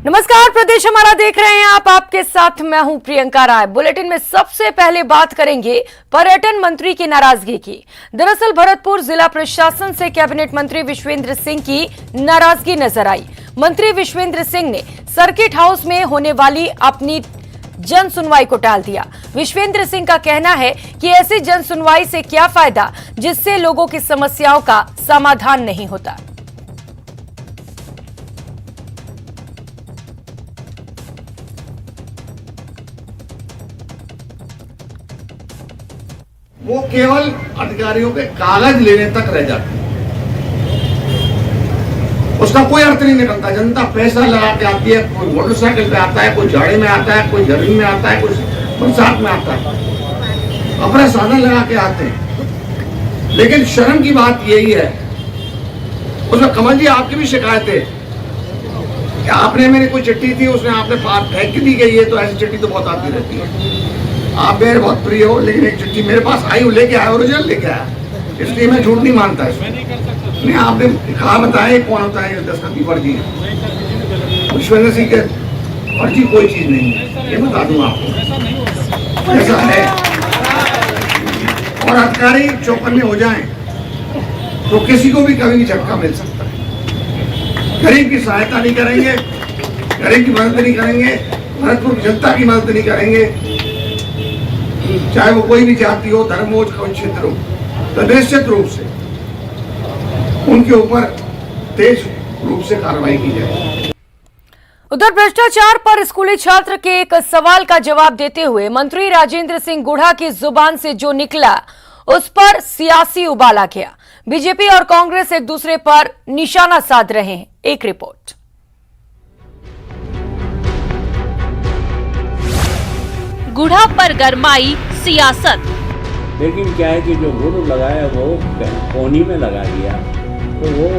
नमस्कार, प्रदेश हमारा देख रहे हैं आप। आपके साथ मैं हूं प्रियंका राय। बुलेटिन में सबसे पहले बात करेंगे पर्यटन मंत्री की नाराजगी की। दरअसल भरतपुर जिला प्रशासन से कैबिनेट मंत्री विश्वेंद्र सिंह की नाराजगी नजर आई। मंत्री विश्वेंद्र सिंह ने सर्किट हाउस में होने वाली अपनी जन सुनवाई को टाल दिया। विश्वेंद्र सिंह का कहना है कि ऐसी जन सुनवाई से क्या फायदा जिससे लोगों की समस्याओं का समाधान नहीं होता। वो केवल अधिकारियों के कागज लेने तक रह जाते हैं, उसका कोई अर्थ नहीं निकलता। जनता पैसा लगा के आती है, कोई मोटरसाइकिल पे आता है, कोई जाड़े में आता है, कोई गर्मी में आता है, कोई बरसात में आता है, अपना साधन लगा के आते हैं। लेकिन शर्म की बात यही है, उसमें कमल जी आपकी भी शिकायत है कि आपने मेरी कोई चिट्ठी थी, उसने आपने फेंक दी गई है। तो ऐसी चिट्ठी तो बहुत आती रहती है, आप मेरे बहुत प्रिय हो, लेकिन एक चिट्ठी मेरे पास आई, वो लेके आया, ओरिजिनल लेके आया, इसलिए मैं झूठ नहीं मानता इसमें। नहीं, आपने कहा बताया कौन होता है दस्तखत फर्जी है। विश्वेंद्र सिंह के फर्जी कोई चीज नहीं है, ये बता दूं आपको, ऐसा है। और अधिकारी चौकन्ने हो जाएं तो किसी को भी कभी झटका मिल सकता है। गरीब की सहायता नहीं करेंगे, गरीब की मदद नहीं करेंगे, भरतपुर की जनता की मदद नहीं करेंगे, चाहे वो कोई भी जाति हो, धर्म हो, कोई क्षेत्र हो, तो निश्चित रूप से उनके ऊपर तेज रूप से कार्रवाई की जाए। उधर भ्रष्टाचार पर स्कूली छात्र के एक सवाल का जवाब देते हुए मंत्री राजेंद्र सिंह गुढ़ा की जुबान से जो निकला उस पर सियासी उबाल आ गया। बीजेपी और कांग्रेस एक दूसरे पर निशाना साध रहे हैं। एक रिपोर्ट। गुढ़ा पर गरमाई सियासत। लेकिन क्या है कि जो गुड़ लगाया वो कोनी में लगा दिया, तो वो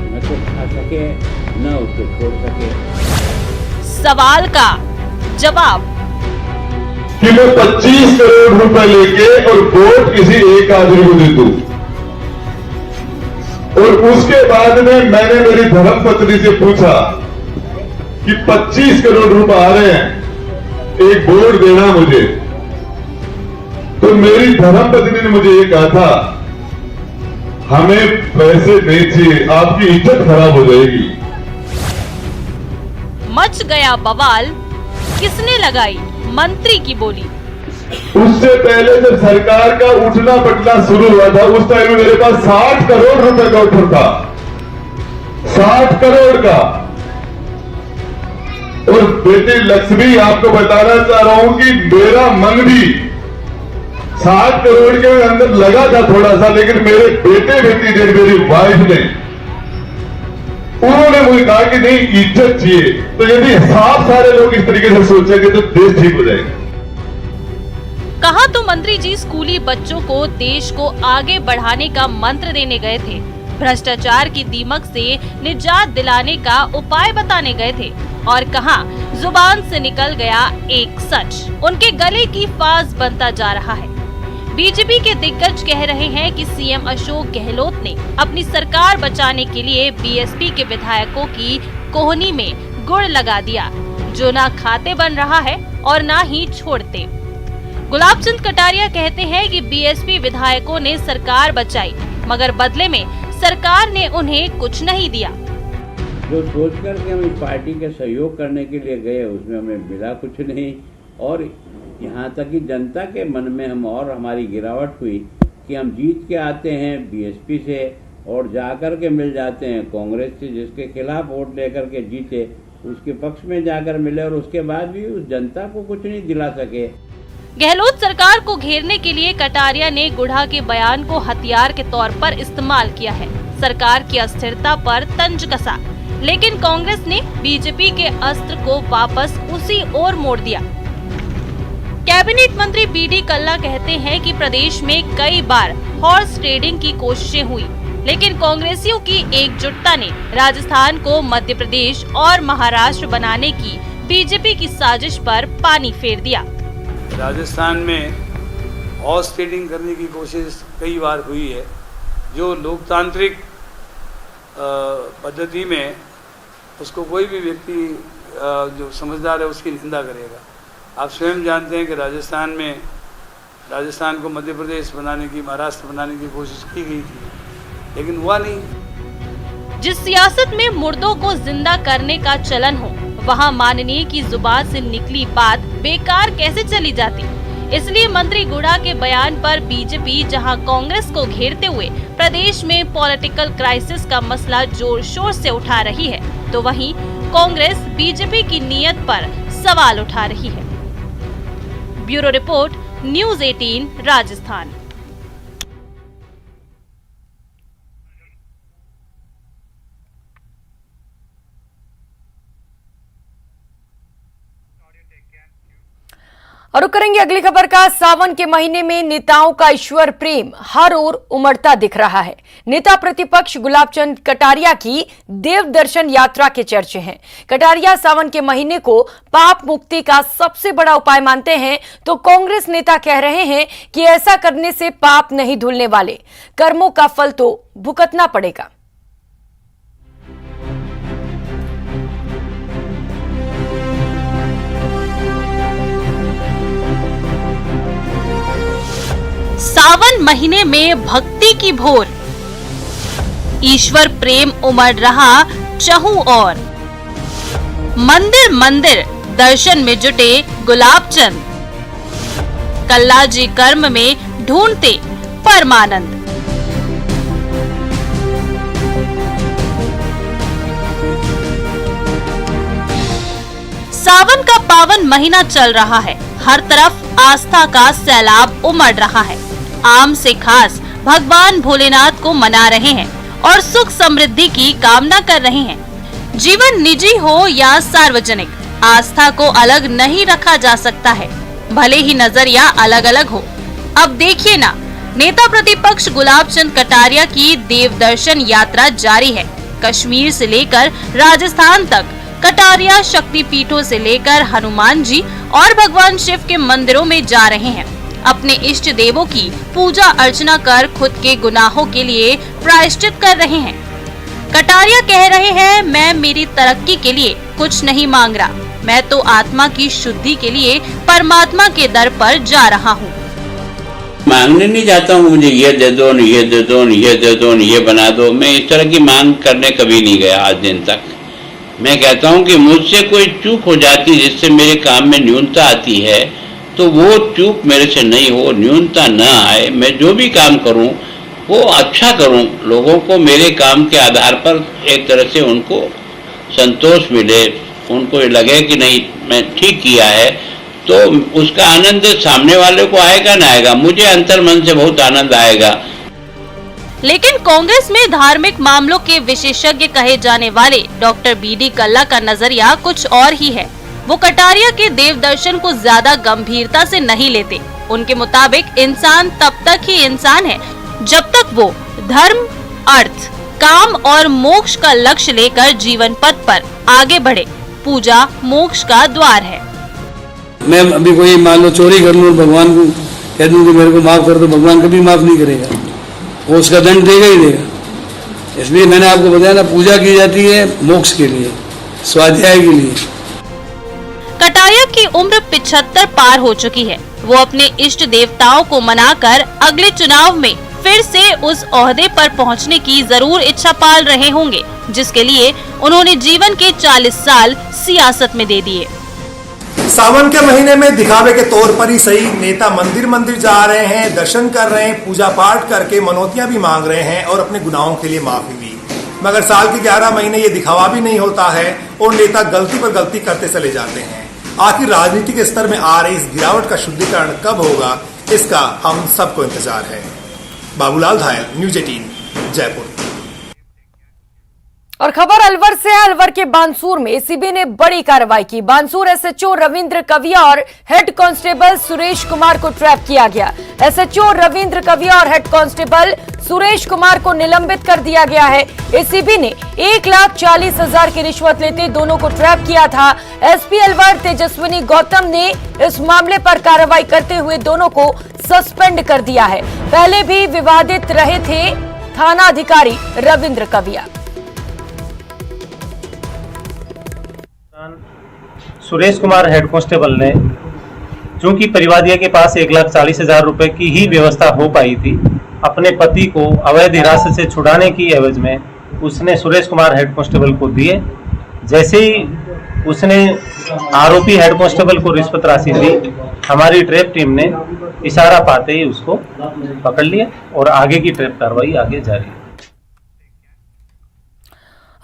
न तो खा सके न उसको छोड़ सके। सवाल का जवाब कि मैं 25 करोड़ रुपए लेके और वोट किसी एक आदमी को दे दूं, और उसके बाद में मैंने मेरी धर्मपत्नी से पूछा कि 25 करोड़ रुपए आ रहे हैं, एक वोट देना मुझे। तो मेरी धर्मपत्नी ने मुझे ये कहा था, हमें पैसे नहीं चाहिए, आपकी इज्जत खराब हो जाएगी। मच गया बवाल, किसने लगाई मंत्री की बोली। उससे पहले जब सरकार का उठना पटना शुरू हुआ था, उस टाइम में मेरे पास 60 करोड़ रुपए का ऑफर था, 60 करोड़ का। और बेटी लक्ष्मी, आपको बताना चाह रहा हूं कि मेरा मन भी 60 करोड़ के अंदर लगा था थोड़ा सा, लेकिन मेरे बेटे बेटी ने, मेरी वाइफ ने, उन्होंने मुझे कहा कि नहीं, इज्जत चाहिए। तो यदि सारे लोग इस तरीके से सोचेंगे तो देश ठीक हो जाएगा। कहा तो मंत्री जी स्कूली बच्चों को देश को आगे बढ़ाने का मंत्र देने गए थे, भ्रष्टाचार की दीमक से निजात दिलाने का उपाय बताने गए थे, और कहा जुबान से निकल गया एक सच उनके गले की फांस बनता जा रहा है। बीजेपी के दिग्गज कह रहे हैं कि सीएम अशोक गहलोत ने अपनी सरकार बचाने के लिए बीएसपी के विधायकों की कोहनी में गुड़ लगा दिया, जो ना खाते बन रहा है और ना ही छोड़ते। गुलाबचंद कटारिया कहते हैं कि बीएसपी विधायकों ने सरकार बचाई, मगर बदले में सरकार ने उन्हें कुछ नहीं दिया। जो सोच कर के हम इस पार्टी के सहयोग करने के लिए गए, उसमें हमें मिला कुछ नहीं। और यहाँ तक कि जनता के मन में हम और हमारी गिरावट हुई कि हम जीत के आते हैं बीएसपी से और जाकर के मिल जाते हैं कांग्रेस से, जिसके खिलाफ वोट लेकर के जीते, उसके पक्ष में जाकर मिले, और उसके बाद भी उस जनता को कुछ नहीं दिला सके। गहलोत सरकार को घेरने के लिए कटारिया ने गुढ़ा के बयान को हथियार के तौर पर इस्तेमाल किया है। सरकार की अस्थिरता पर तंज कसा, लेकिन कांग्रेस ने बीजेपी के अस्त्र को वापस उसी ओर मोड़ दिया। कैबिनेट मंत्री बीडी कल्ला कहते हैं कि प्रदेश में कई बार हॉर्स ट्रेडिंग की कोशिशें हुई, लेकिन कांग्रेसियों की एकजुटता ने राजस्थान को मध्य प्रदेश और महाराष्ट्र बनाने की बीजेपी की साजिश पर पानी फेर दिया। राजस्थान में हॉर्स ट्रेडिंग करने की कोशिश कई बार हुई है, जो लोकतांत्रिक पद्धति में उसको कोई भी व्यक्ति जो समझदार है उसकी निंदा करेगा। आप स्वयं जानते हैं कि राजस्थान को मध्य प्रदेश बनाने की, महाराष्ट्र बनाने की कोशिश की गई थी, लेकिन हुआ नहीं। जिस सियासत में मुर्दों को जिंदा करने का चलन हो, वहां माननीय की जुबान से निकली बात बेकार कैसे चली जाती। इसलिए मंत्री गुड़ा के बयान पर बीजेपी जहां कांग्रेस को घेरते हुए प्रदेश में पॉलिटिकल क्राइसिस का मसला जोर शोर से उठा रही है, तो वहीं कांग्रेस बीजेपी की नीयत पर सवाल उठा रही है। Bureau report, news 18 Rajasthan. और करेंगे अगली खबर का। सावन के महीने में नेताओं का ईश्वर प्रेम हर ओर उमड़ता दिख रहा है। नेता प्रतिपक्ष गुलाबचंद कटारिया की देव दर्शन यात्रा के चर्चे हैं। कटारिया सावन के महीने को पाप मुक्ति का सबसे बड़ा उपाय मानते हैं, तो कांग्रेस नेता कह रहे हैं कि ऐसा करने से पाप नहीं धुलने वाले, कर्मों का फल तो भुगतना पड़ेगा। सावन महीने में भक्ति की भोर, ईश्वर प्रेम उमड़ रहा चहुं ओर। मंदिर मंदिर दर्शन में जुटे गुलाबचंद, कल्लाजी कर्म में ढूंढते परमानंद। सावन का पावन महीना चल रहा है। हर तरफ आस्था का सैलाब उमड़ रहा है। आम से खास भगवान भोलेनाथ को मना रहे हैं और सुख समृद्धि की कामना कर रहे हैं। जीवन निजी हो या सार्वजनिक, आस्था को अलग नहीं रखा जा सकता है, भले ही नजरिया अलग अलग हो। अब देखिए ना, नेता प्रतिपक्ष गुलाबचंद कटारिया की देव दर्शन यात्रा जारी है। कश्मीर से लेकर राजस्थान तक कटारिया शक्तिपीठों से लेकर हनुमान जी और भगवान शिव के मंदिरों में जा रहे हैं। अपने इष्ट देवों की पूजा अर्चना कर खुद के गुनाहों के लिए प्रायश्चित कर रहे हैं। कटारिया कह रहे हैं, मैं मेरी तरक्की के लिए कुछ नहीं मांग रहा, मैं तो आत्मा की शुद्धि के लिए परमात्मा के दर पर जा रहा हूँ। मांगने नहीं जाता हूँ मुझे ये दे दो, ये दे दो, ये दे दो, ये बना दो। मैं इस तरह की मांग करने कभी नहीं गया आज दिन तक। मैं कहता हूँ कि मुझसे कोई चूक हो जाती जिससे मेरे काम में न्यूनता आती है, तो वो चूक मेरे से नहीं हो, न्यूनता न आए। मैं जो भी काम करूँ वो अच्छा करूँ, लोगों को मेरे काम के आधार पर एक तरह से उनको संतोष मिले, उनको ये लगे कि नहीं मैं ठीक किया है, तो उसका आनंद सामने वाले को आएगा ना आएगा, मुझे अंतर्मन से बहुत आनंद आएगा। लेकिन कांग्रेस में धार्मिक मामलों के विशेषज्ञ कहे जाने वाले डॉक्टर बीडी कल्ला का नजरिया कुछ और ही है। वो कटारिया के देव दर्शन को ज्यादा गंभीरता से नहीं लेते। उनके मुताबिक इंसान तब तक ही इंसान है जब तक वो धर्म, अर्थ, काम और मोक्ष का लक्ष्य लेकर जीवन पथ पर आगे बढ़े। पूजा मोक्ष का द्वार है। मैं अभी कोई मान लो चोरी कर लूं, भगवान को कह दूं कि मेरे को माफ कर दो, भगवान कभी माफ नहीं करेगा, वो उसका दंड देगा ही देगा। इसलिए मैंने आपको बताया ना, पूजा की जाती है मोक्ष के लिए, स्वाध्याय के लिए। कटारिया की उम्र 75 पार हो चुकी है। वो अपने इष्ट देवताओं को मनाकर अगले चुनाव में फिर से उस ओहदे पर पहुंचने की जरूर इच्छा पाल रहे होंगे, जिसके लिए उन्होंने जीवन के 40 साल सियासत में दे दिए। सावन के महीने में दिखावे के तौर पर ही सही, नेता मंदिर मंदिर जा रहे हैं, दर्शन कर रहे हैं, पूजा पाठ करके मनौतियां भी मांग रहे हैं और अपने गुनाहों के लिए माफी भी। मगर साल के 11 महीने ये दिखावा भी नहीं होता है और नेता गलती पर गलती करते चले जाते हैं। आखिर राजनीतिक स्तर में आ रही इस गिरावट का शुद्धिकरण कब होगा, इसका हम सबको इंतजार है। बाबूलाल धायल, न्यूज़ 18 जयपुर। और खबर अलवर से है। अलवर के बानसूर में एसीबी ने बड़ी कार्रवाई की। बानसूर एसएचओ रविंद्र कविया और हेड कांस्टेबल सुरेश कुमार को ट्रैप किया गया। एसएचओ रविंद्र कविया और हेड कांस्टेबल सुरेश कुमार को निलंबित कर दिया गया है। एसीबी ने 1,40,000 की रिश्वत लेते दोनों को ट्रैप किया था। एसपी अलवर तेजस्विनी गौतम ने इस मामले पर कार्रवाई करते हुए दोनों को सस्पेंड कर दिया है। पहले भी विवादित रहे थे थाना अधिकारी रविंद्र कविया। सुरेश कुमार हेड कांस्टेबल ने, चूंकि परिवादिया के पास 1,40,000 रुपए की ही व्यवस्था हो पाई थी, अपने पति को अवैध हिरासत से छुड़ाने की एवज में उसने सुरेश कुमार हेड कांस्टेबल को दिए। जैसे ही उसने आरोपी हेड कांस्टेबल को रिश्वत राशि दी, हमारी ट्रैप टीम ने इशारा पाते ही उसको पकड़ लिया और आगे की ट्रैप कार्रवाई आगे जारी है।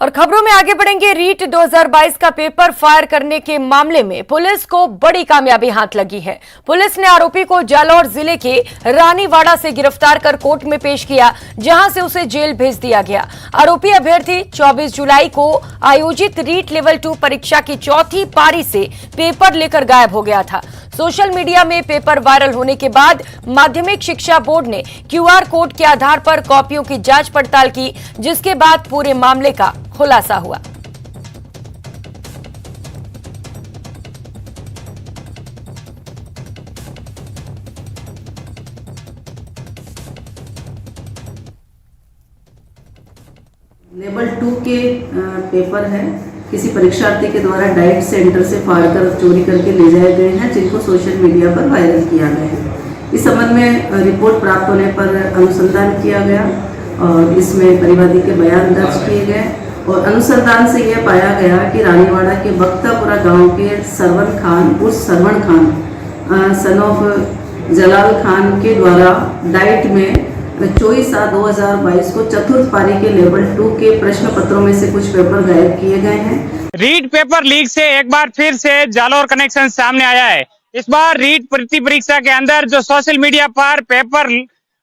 और खबरों में आगे बढ़ेंगे। रीट 2022 का पेपर फायर करने के मामले में पुलिस को बड़ी कामयाबी हाथ लगी है। पुलिस ने आरोपी को जालौर जिले के रानीवाड़ा से गिरफ्तार कर कोर्ट में पेश किया, जहां से उसे जेल भेज दिया गया। आरोपी अभ्यर्थी 24 जुलाई को आयोजित रीट लेवल 2 परीक्षा की चौथी पारी से पेपर लेकर गायब हो गया था। सोशल मीडिया में पेपर वायरल होने के बाद माध्यमिक शिक्षा बोर्ड ने QR कोड के आधार पर कॉपियों की जांच पड़ताल की, जिसके बाद पूरे मामले का खुलासा हुआ। लेवल 2 के पेपर है, किसी परीक्षार्थी के द्वारा डाइट सेंटर से फाड़ कर चोरी करके ले जाए गए हैं, जिनको सोशल मीडिया पर वायरल किया गया है। इस संबंध में रिपोर्ट प्राप्त होने पर अनुसंधान किया गया और इसमें परिवादी के बयान दर्ज किए गए और अनुसंधान से यह पाया गया कि रानीवाड़ा के बख्तापुरा गांव के सरवन खान उर्फ सरवण खान सन ऑफ जलाल खान के द्वारा डाइट में 24/7/2022 को चतुर्थ पारी के लेवल 2 के प्रश्न पत्रों में से कुछ पेपर गायब किए गए हैं। रीट पेपर लीक से एक बार फिर से जालौर कनेक्शन सामने आया है। इस बार रीट प्रति परीक्षा के अंदर जो सोशल मीडिया पर पेपर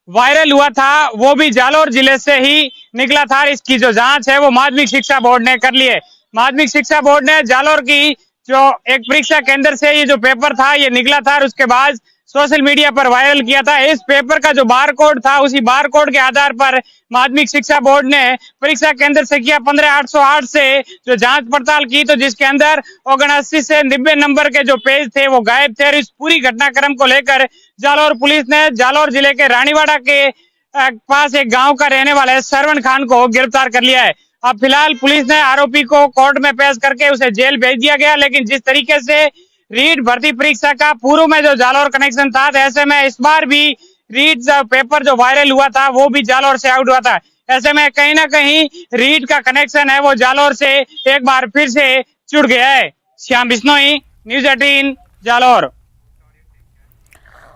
वायरल हुआ था, वो भी जालौर जिले से ही निकला था। इसकी जो जांच है वो माध्यमिक शिक्षा बोर्ड ने कर ली है। माध्यमिक शिक्षा बोर्ड ने जालौर की जो एक परीक्षा केंद्र से ये जो पेपर था ये निकला था और उसके बाद सोशल मीडिया पर वायरल किया था। इस पेपर का जो बार कोड था, उसी बार कोड के आधार पर माध्यमिक शिक्षा बोर्ड ने परीक्षा केंद्र से किया 15,808 से जो जांच पड़ताल की, तो जिसके अंदर 79 से 90 नंबर के जो पेज थे वो गायब थे। और इस पूरी घटनाक्रम को लेकर जालौर पुलिस ने जालौर जिले के रानीवाड़ा के पास एक गांव का रहने वाले सरवण खान को गिरफ्तार कर लिया है। अब फिलहाल पुलिस ने आरोपी को कोर्ट में पेश करके उसे जेल भेज दिया गया। लेकिन जिस तरीके से रीट भर्ती परीक्षा का पूर्व में जो जालौर कनेक्शन था, ऐसे में इस बार भी रीट पेपर जो वायरल हुआ था वो भी जालौर से आउट हुआ था। ऐसे में कहीं ना कहीं रीट का कनेक्शन है वो जालौर से एक बार फिर से जुड़ गया है। श्याम बिश्नोई, न्यूज़ 18 जालौर।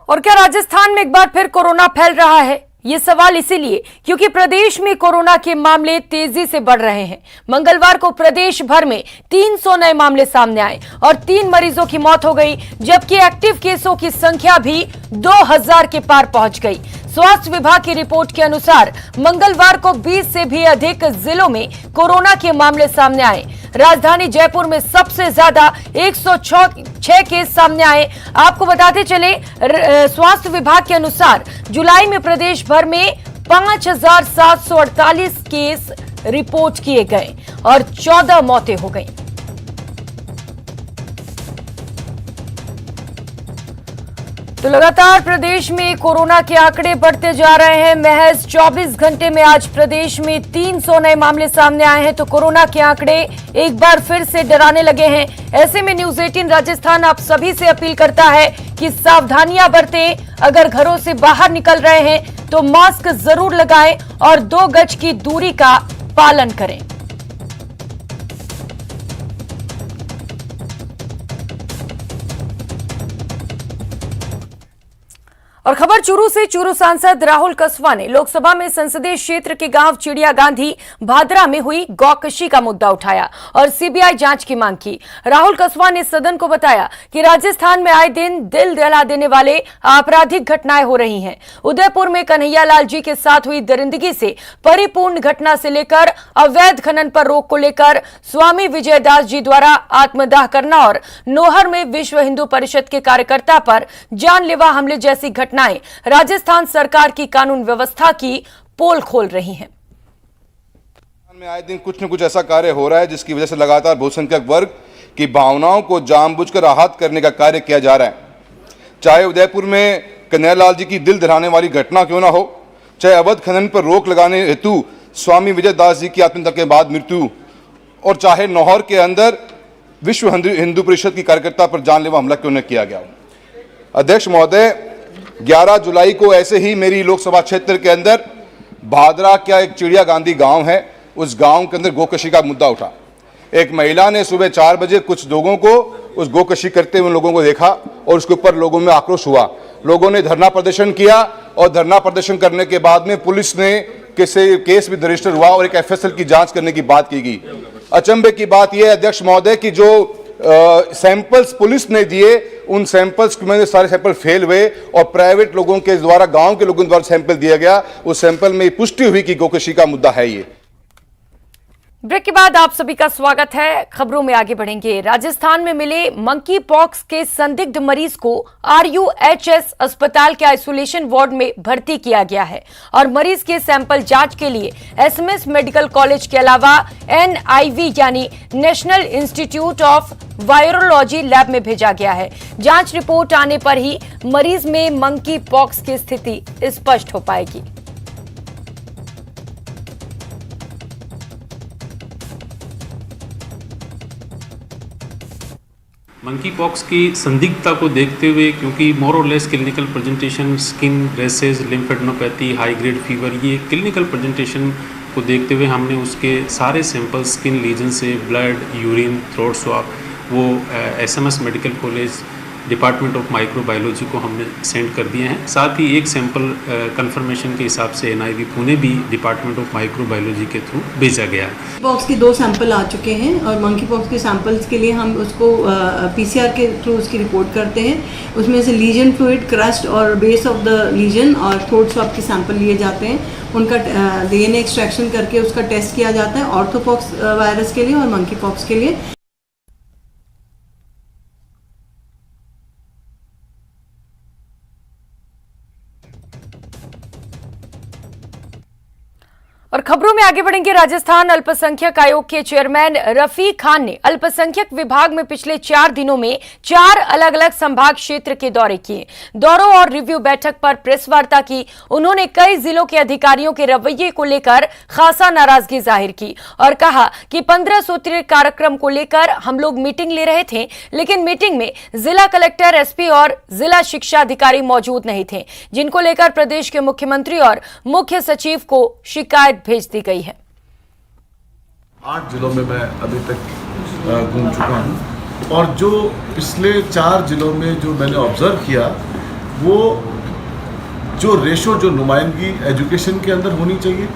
और क्या राजस्थान में एक बार फिर कोरोना फैल रहा है? ये सवाल इसीलिए क्योंकि प्रदेश में कोरोना के मामले तेजी से बढ़ रहे हैं। मंगलवार को प्रदेश भर में 300 नए मामले सामने आए और 3 मरीजों की मौत हो गई, जबकि एक्टिव केसों की संख्या भी 2000 के पार पहुंच गई। स्वास्थ्य विभाग की रिपोर्ट के अनुसार मंगलवार को 20 से भी अधिक जिलों में कोरोना के मामले सामने आए। राजधानी जयपुर में सबसे ज्यादा 106 केस सामने आए। आपको बताते चले, स्वास्थ्य विभाग के अनुसार जुलाई में प्रदेश भर में 5,748 केस रिपोर्ट किए गए और 14 मौतें हो गई। तो लगातार प्रदेश में कोरोना के आंकड़े बढ़ते जा रहे हैं। महज 24 घंटे में आज प्रदेश में 300 नए मामले सामने आए हैं। तो कोरोना के आंकड़े एक बार फिर से डराने लगे हैं। ऐसे में न्यूज़ 18 राजस्थान आप सभी से अपील करता है कि सावधानियां बरतें। अगर घरों से बाहर निकल रहे हैं तो मास्क जरूर लगाएं और 2 गज की दूरी का पालन करें। और खबर चूरू से। चूरू सांसद राहुल कसवा ने लोकसभा में संसदीय क्षेत्र के गांव चिड़िया गांधी भादरा में हुई गौकशी का मुद्दा उठाया और सीबीआई जांच की मांग की। राहुल कसवा ने सदन को बताया कि राजस्थान में आए दिन दिल दहला देने वाले आपराधिक घटनाएं हो रही हैं। उदयपुर में कन्हैयालाल जी के साथ हुई दरिंदगी से परिपूर्ण घटना से लेकर अवैध खनन पर रोक को लेकर स्वामी विजयदास जी द्वारा आत्मदाह करना और नोहर में विश्व हिंदू परिषद के कार्यकर्ता पर जानलेवा हमले जैसी घटनाएं राजस्थान सरकार की कानून व्यवस्था की पोल खोल रही हैं। में आए दिन कुछ न कुछ ऐसा कार्य हो रहा है जिसकी वजह से लगातार बहुसंख्यक वर्ग की भावनाओं को जानबूझकर आहत करने का कार्य किया जा रहा है। चाहे उदयपुर में कन्हैयालाल जी की दिल दहलाने वाली घटना क्यों ना हो, चाहे अवैध खनन पर रोक लगाने हेतु स्वामी विजयदास जी की आत्महत्या के बाद मृत्यु, और चाहे नौहर के अंदर विश्व हिंदू परिषद की कार्यकर्ता पर जानलेवा हमला क्यों न किया गया। अध्यक्ष महोदय, 11 जुलाई को ऐसे ही मेरी लोकसभा क्षेत्र के अंदर भादरा का एक चिड़िया गांधी गांव है, उस गांव के अंदर गोकशी का मुद्दा उठा। एक महिला ने सुबह 4 बजे कुछ लोगों को उस गोकशी करते हुए लोगों को देखा और उसके ऊपर लोगों में आक्रोश हुआ। लोगों ने धरना प्रदर्शन किया और धरना प्रदर्शन करने के बाद में पुलिस ने केस भी रजिस्टर हुआ और एक FSL की जांच करने की बात की गई। अचंभे की बात यह है अध्यक्ष महोदय कि जो सैंपल्स पुलिस ने दिए, उन सैंपल्स में सारे सैंपल फेल हुए और प्राइवेट लोगों के द्वारा, गांव के लोगों द्वारा सैंपल दिया गया। उस सैंपल में पुष्टि हुई कि गोकशी का मुद्दा है ये। ब्रेक के बाद आप सभी का स्वागत है। खबरों में आगे बढ़ेंगे। राजस्थान में मिले मंकी पॉक्स के संदिग्ध मरीज को RUHS अस्पताल के आइसोलेशन वार्ड में भर्ती किया गया है और मरीज के सैंपल जांच के लिए SMS मेडिकल कॉलेज के अलावा NIV यानी national institute of virology lab में भेजा गया है। जांच रिपोर्ट आने पर ही मरीज में मंकी पॉक्स की स्थिति स्पष्ट हो पाएगी। मंकी पॉक्स की संदिग्धता को देखते हुए, क्योंकि मोर और less clinical presentation skin rashes, lymphadenopathy, high grade fever, ये क्लिनिकल प्रेजेंटेशन को देखते हुए हमने उसके सारे सैंपल स्किन लीजन से, ब्लड, यूरिन, थ्रोट स्वाब, वो SMS medical college department of microbiology को हमने सेंड कर दिए हैं। साथ ही एक सैंपल कंफर्मेशन के हिसाब से NIV पुणे भी डिपार्टमेंट ऑफ माइक्रोबायोलॉजी के थ्रू भेजा गया है। पॉक्स के 2 सैंपल आ चुके हैं और मंकी पॉक्स के सैंपल्स के लिए हम उसको PCR के थ्रू उसकी रिपोर्ट करते हैं। उसमें से लीजन फ्लूइड, क्रस्ट और बेस ऑफ द लीजन और थ्रोट स्वाब के सैंपल लिए जाते हैं। उनका DNA एक्सट्रैक्शन करके उसका टेस्ट किया जाता है ऑर्थोपॉक्स वायरस के लिए और मंकी पॉक्स के लिए। और खबरों में आगे बढ़ेंगे। राजस्थान अल्पसंख्यक आयोग के चेयरमैन रफीक खान ने अल्पसंख्यक विभाग में पिछले 4 दिनों में 4 अलग अलग संभाग क्षेत्र के दौरे किए। दौरों और रिव्यू बैठक पर प्रेस वार्ता की। उन्होंने कई जिलों के अधिकारियों के रवैये को लेकर खासा नाराजगी जाहिर की और कहा कि 15 सूत्रीय कार्यक्रम को लेकर हम लोग मीटिंग ले रहे थे, लेकिन मीटिंग में जिला कलेक्टर, SP और जिला शिक्षा अधिकारी मौजूद नहीं थे, जिनको लेकर प्रदेश के मुख्यमंत्री और मुख्य सचिव को शिकायत भेज दी गई है। 8 जिलों में मैं अभी तक घूम चुका हूं और जो पिछले 4 जिलों में जो मैंने ऑब्जर्व किया, वो जो रेशो, जो नुमाइंदगी एजुकेशन के अंदर होनी चाहिए,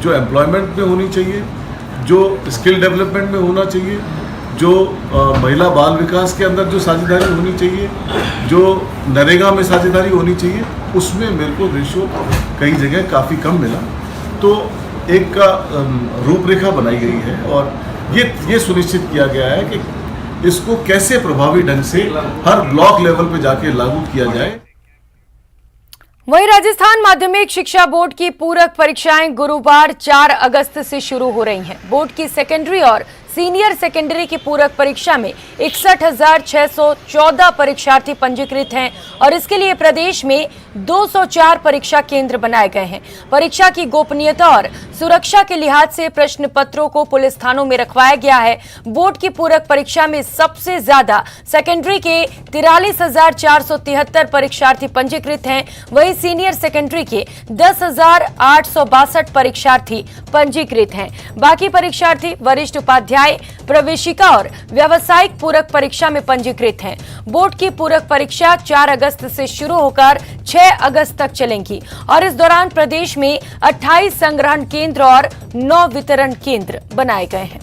जो एम्प्लॉयमेंट में होनी चाहिए, जो स्किल डेवलपमेंट में होना चाहिए, जो महिला बाल विकास के अंदर जो साझेदारी होनी चाहिए, जो नरेगा में साझेदारी होनी चाहिए, उसमें मेरे को रेशो कई जगह काफ़ी कम मिला। तो एक का रूपरेखा बनाई गई है और ये सुनिश्चित किया गया है कि इसको कैसे प्रभावी ढंग से हर ब्लॉक लेवल पे जाके लागू किया जाए। वहीं राजस्थान माध्यमिक शिक्षा बोर्ड की पूरक परीक्षाएं गुरुवार 4 अगस्त से शुरू हो रही हैं। बोर्ड की सेकेंडरी और सीनियर सेकेंडरी की पूरक परीक्षा में 61,614 परीक्षार्थी पंजीकृत हैं और इसके लिए प्रदेश में 204 परीक्षा केंद्र बनाए गए हैं। परीक्षा की गोपनीयता और सुरक्षा के लिहाज से प्रश्न पत्रों को पुलिस थानों में रखवाया गया है। बोर्ड की पूरक परीक्षा में सबसे ज्यादा सेकेंडरी के 43,473 परीक्षार्थी पंजीकृत हैं, वहीं सीनियर सेकेंडरी के 10,862 परीक्षार्थी पंजीकृत हैं। बाकी परीक्षार्थी वरिष्ठ उपाध्याय, प्रवेशिका और व्यावसायिक पूरक परीक्षा में पंजीकृत हैं। बोर्ड की पूरक परीक्षा 4 अगस्त से शुरू होकर 6 अगस्त तक चलेंगी और इस दौरान प्रदेश में 28 संग्रहण केंद्र और 9 वितरण केंद्र बनाए गए हैं।